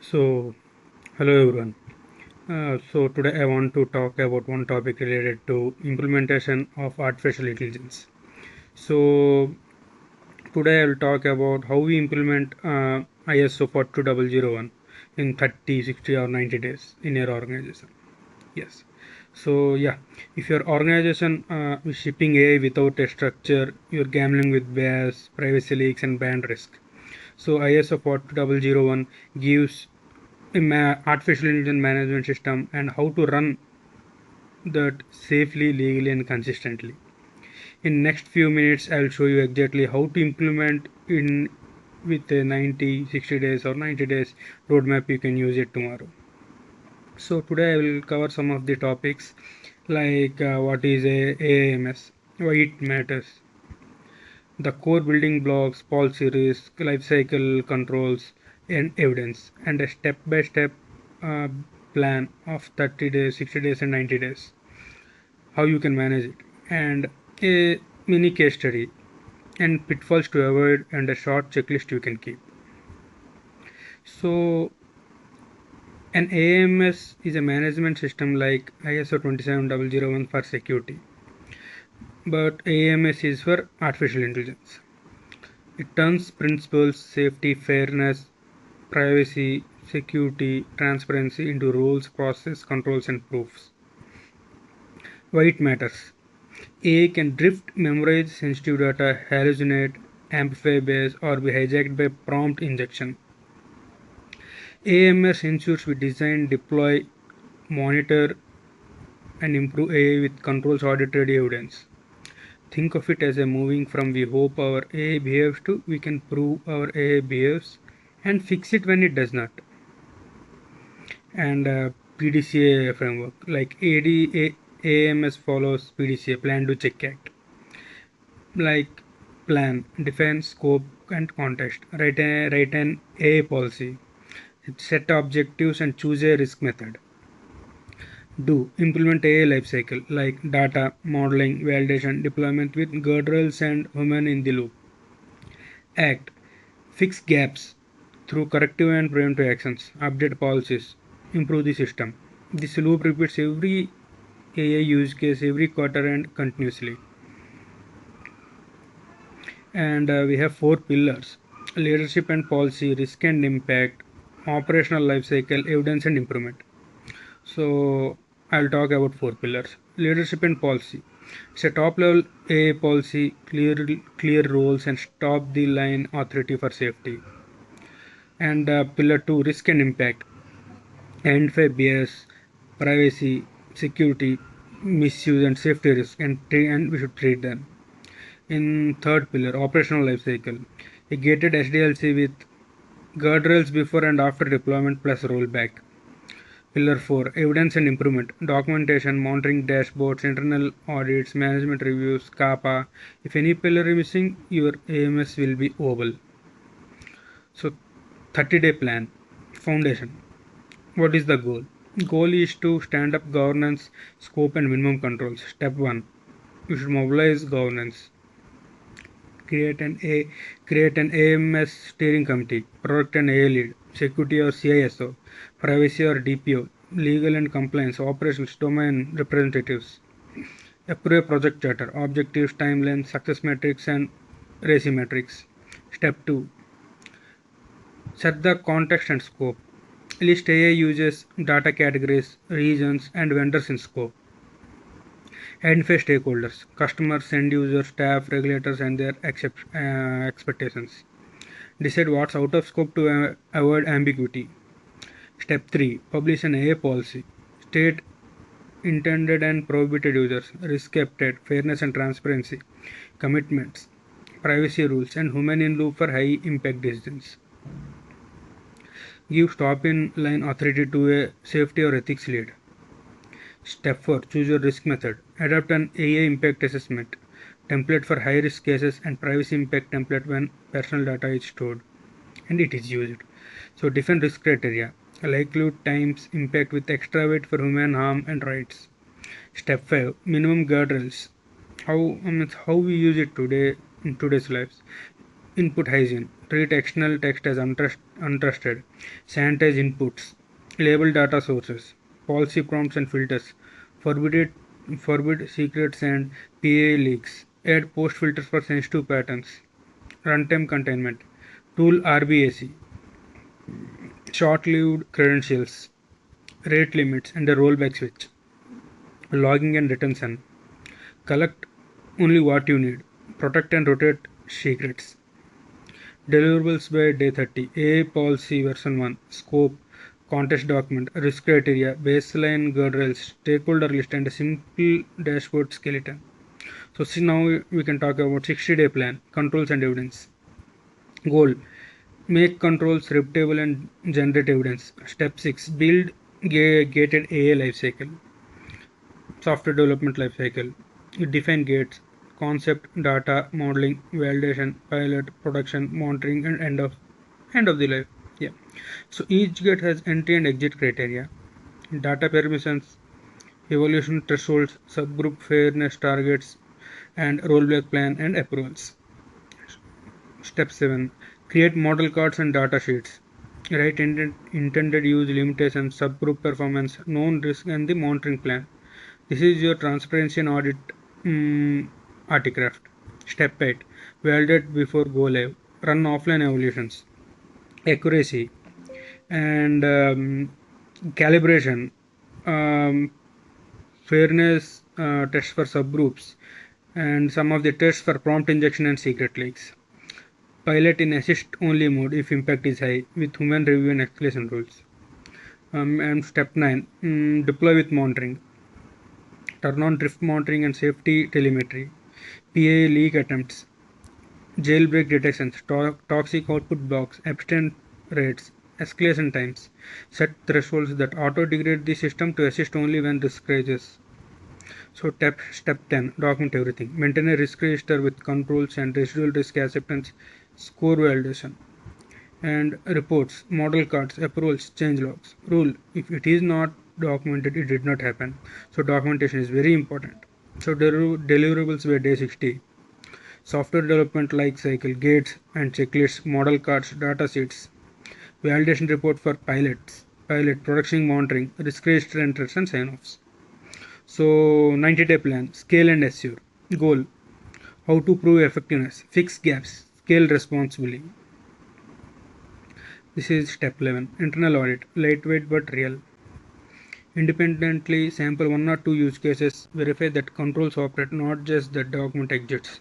So, hello everyone. So today I want to talk about one topic related to implementation of artificial intelligence. So today I will talk about how we implement ISO 42001 in 30, 60 or 90 days in your organization. Yes. So yeah, if your organization is shipping AI without a structure, you're gambling with bias, privacy leaks and brand risk. So ISO 42001 gives artificial intelligence management system and how to run that safely, legally and consistently. In next few minutes I will show you exactly how to implement in with a 90, 60 days or 90 days roadmap. You can use it tomorrow. So today I will cover some of the topics like what is a AAMS, why it matters, the core building blocks, policy risk, life cycle controls, and evidence, and a step by step plan of 30 days, 60 days, and 90 days, how you can manage it, and a mini case study, and pitfalls to avoid, and a short checklist you can keep. So, an AMS is a management system like ISO 27001 for security, but AMS is for artificial intelligence. It turns principles, safety, fairness, privacy, security, transparency into rules, process, controls, and proofs. Why it matters? AI can drift, memorize sensitive data, hallucinate, amplify bias, or be hijacked by prompt injection. AMS ensures we design, deploy, monitor, and improve AI with controls, audit ready evidence. Think of it as a moving from we hope our AI behaves to we can prove our AI behaves and fix it when it does not. And PDCA framework like AMS follows PDCA, plan to check act. Like plan, define scope and context, write an A policy, set objectives and choose a risk method. Do implement a lifecycle like data, modeling, validation, deployment with guardrails and human in the loop. Act, fix gaps through corrective and preventive actions, update policies, improve the system. This loop repeats every AI use case every quarter and continuously. And we have four pillars: leadership and policy, risk and impact, operational life cycle, evidence and improvement. So I'll talk about four pillars. Leadership and policy. It's a top level A policy, clear roles and stop the line authority for safety. And pillar 2, risk and impact, identify bias, privacy, security, misuse and safety risk, and we should treat them. In third pillar, operational life cycle, a gated SDLC with guardrails before and after deployment plus rollback. Pillar 4, evidence and improvement, documentation, monitoring dashboards, internal audits, management reviews, kappa. If any pillar is missing, your AMS will be oval. So 30-day plan, foundation. What is the goal? Goal is to stand up governance, scope and minimum controls. Step 1, you should mobilize governance. create an A Create an AMS steering committee, product and AI lead, security or CISO, privacy or DPO, legal and compliance, operations, domain representatives. Approve a project charter, objectives, timelines, success metrics and RACI metrics. Step 2, set the context and scope. List AI uses, data categories, regions and vendors in scope. Identify stakeholders, customers, end users, staff, regulators, and their expectations. Decide what's out of scope to avoid ambiguity. Step 3, publish an AI policy. State intended and prohibited users, risk appetite, fairness and transparency, commitments, privacy rules, and human in loop for high impact decisions. Give stop in line authority to a safety or ethics lead. Step 4, choose your risk method. Adopt an AI impact assessment template for high risk cases and privacy impact template when personal data is stored and it is used. So define risk criteria, likelihood times impact with extra weight for human harm and rights. Step 5, minimum guardrails. How we use it today in today's lives. Input hygiene. Treat external text as untrusted. Sanitize inputs. Label data sources. Policy prompts and filters. Forbid secrets and PA leaks. Add post filters for sensitive patterns. Runtime containment. Tool RBAC. Short-lived credentials. Rate limits and a rollback switch. Logging and retention. Collect only what you need. Protect and rotate secrets. Deliverables by day 30. A policy version 1. Scope. Context document. Risk criteria. Baseline guardrails. Stakeholder list and a simple dashboard skeleton. So see, now we can talk about 60-day plan. Controls and evidence. Goal. Make controls reputable and generate evidence. Step 6. Build gated AI lifecycle. Software development lifecycle. Define gates, concept, data, modeling, validation, pilot, production, monitoring, and end of the life. Yeah. So each gate has entry and exit criteria, data permissions, evolution thresholds, subgroup fairness targets, and rollback plan and approvals. Step 7. Create model cards and data sheets. Write intended use limitations, subgroup performance, known risk, and the monitoring plan. This is your transparency and audit articraft. Step 8. Validate before go live. Run offline evaluations. Accuracy and calibration. Um, Fairness tests for subgroups and some of the tests for prompt injection and secret leaks. Pilot in assist only mode if impact is high with human review and escalation rules. And step 9. Deploy with monitoring. Turn on drift monitoring and safety telemetry. PA leak attempts. Jailbreak detections. Toxic output blocks. Abstent rates. Escalation times. Set thresholds that auto-degrade the system to assist only when risk rises. So step 10. Document everything. Maintain a risk register with controls and residual risk acceptance, score validation, and reports, model cards, approvals, change logs. Rule: if it is not documented, it did not happen. So documentation is very important. So deliverables by day 60. Software development life cycle, gates and checklists, model cards, data sheets, validation report for pilot production monitoring, risk register entries and sign-offs. So 90-day plan, scale and assure. Goal: how to prove effectiveness, fix gaps, scale responsibly. This is step 11. Internal audit, lightweight but real. Independently sample one or two use cases, verify that controls operate, not just that document exits.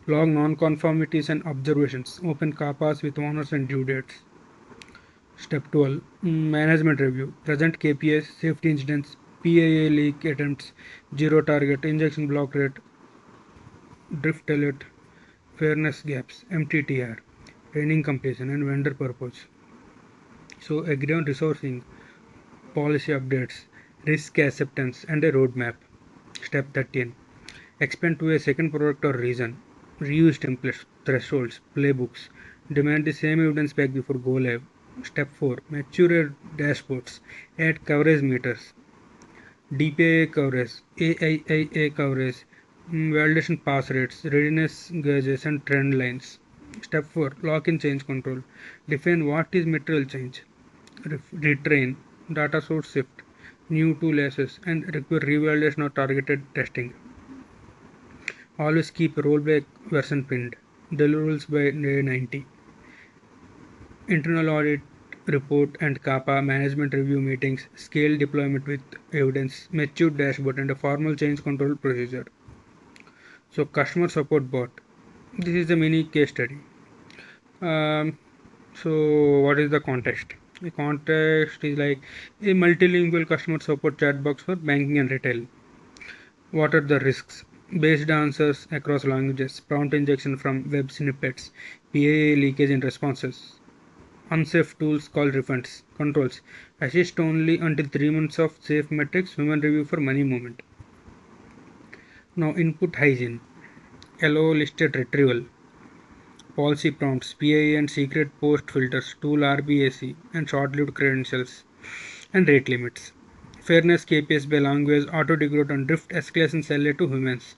Log non-conformities and observations, open CAPAs with owners and due dates. Step 12. Management review, present KPIs, safety incidents, PAA leak attempts, zero target, injection block rate, drift alert, fairness gaps, MTTR, training completion, and vendor purpose. So agree on resourcing, policy updates, risk acceptance, and a roadmap. Step 13. Expand to a second product or region. Reuse templates, thresholds, playbooks. Demand the same evidence back before go live. Step 4. Mature your dashboards. Add coverage meters. DPA coverage, AIIA coverage, validation pass rates, readiness gauges, and trend lines. Step 4. Lock-in change control. Define what is material change. Retrain, data source shift, new tool access, and require revalidation or targeted testing. Always keep rollback version pinned. Deliverables by day 90. Internal audit report and CAPA management review meetings, scale deployment with evidence, mature dashboard, and a formal change control procedure. So customer support bot. This is a mini case study. So what is the context? The context is like a multilingual customer support chat box for banking and retail. What are the risks? Based answers across languages, prompt injection from web snippets, PAA leakage in responses, unsafe tools called refunds, controls, assist only until 3 months of safe metrics, human review for money movement. Now input hygiene, allow listed retrieval, policy prompts, PIA and secret post filters, tool RBAC and short-lived credentials, and rate limits. Fairness KPIs by language, auto degrowth and drift escalation LA to humans.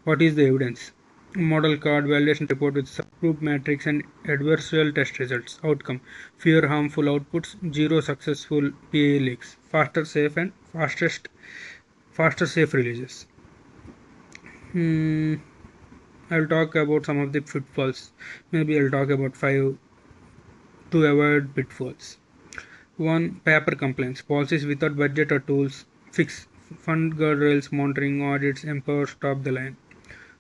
What is the evidence? Model card validation report with subgroup matrix and adversarial test results. Outcome: fewer harmful outputs, zero successful PA leaks, faster safe releases. I'll talk about some of the pitfalls. Maybe I'll talk about 5 to avoid pitfalls. 1. Paper compliance. Policies without budget or tools. Fix. Fund guardrails, monitoring, audits, empower, stop the line.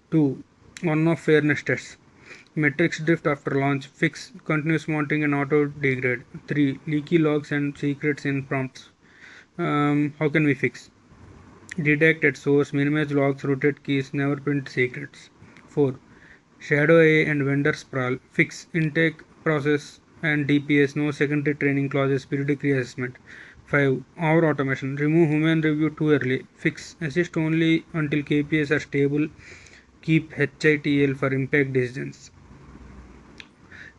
2. One-off fairness tests. Metrics drift after launch. Fix. Continuous monitoring and auto degrade. 3. Leaky logs and secrets in prompts. How can we fix? Detect at source, minimize logs, rotate keys, never print secrets. 4. Shadow AI and vendor sprawl. Fix intake process and DPS, no secondary training clauses, periodic reassessment. 5. Over automation. Remove human review too early. Fix. Assist only until KPIs are stable. Keep HITL for impact decisions.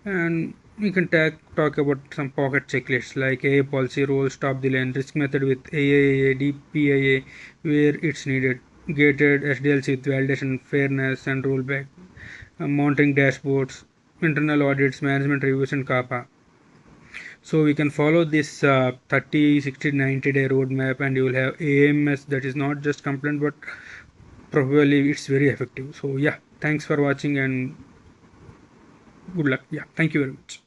And we can talk about some pocket checklists like AA policy, role, stop the line, risk method with AAA, DPIA where it's needed, gated SDLC with validation, fairness, and rollback, monitoring dashboards, internal audits, management reviews, and kappa. So we can follow this 30, 60, 90-day roadmap, and you will have AMS that is not just compliant but probably it's very effective. So yeah, thanks for watching and good luck. Yeah, thank you very much.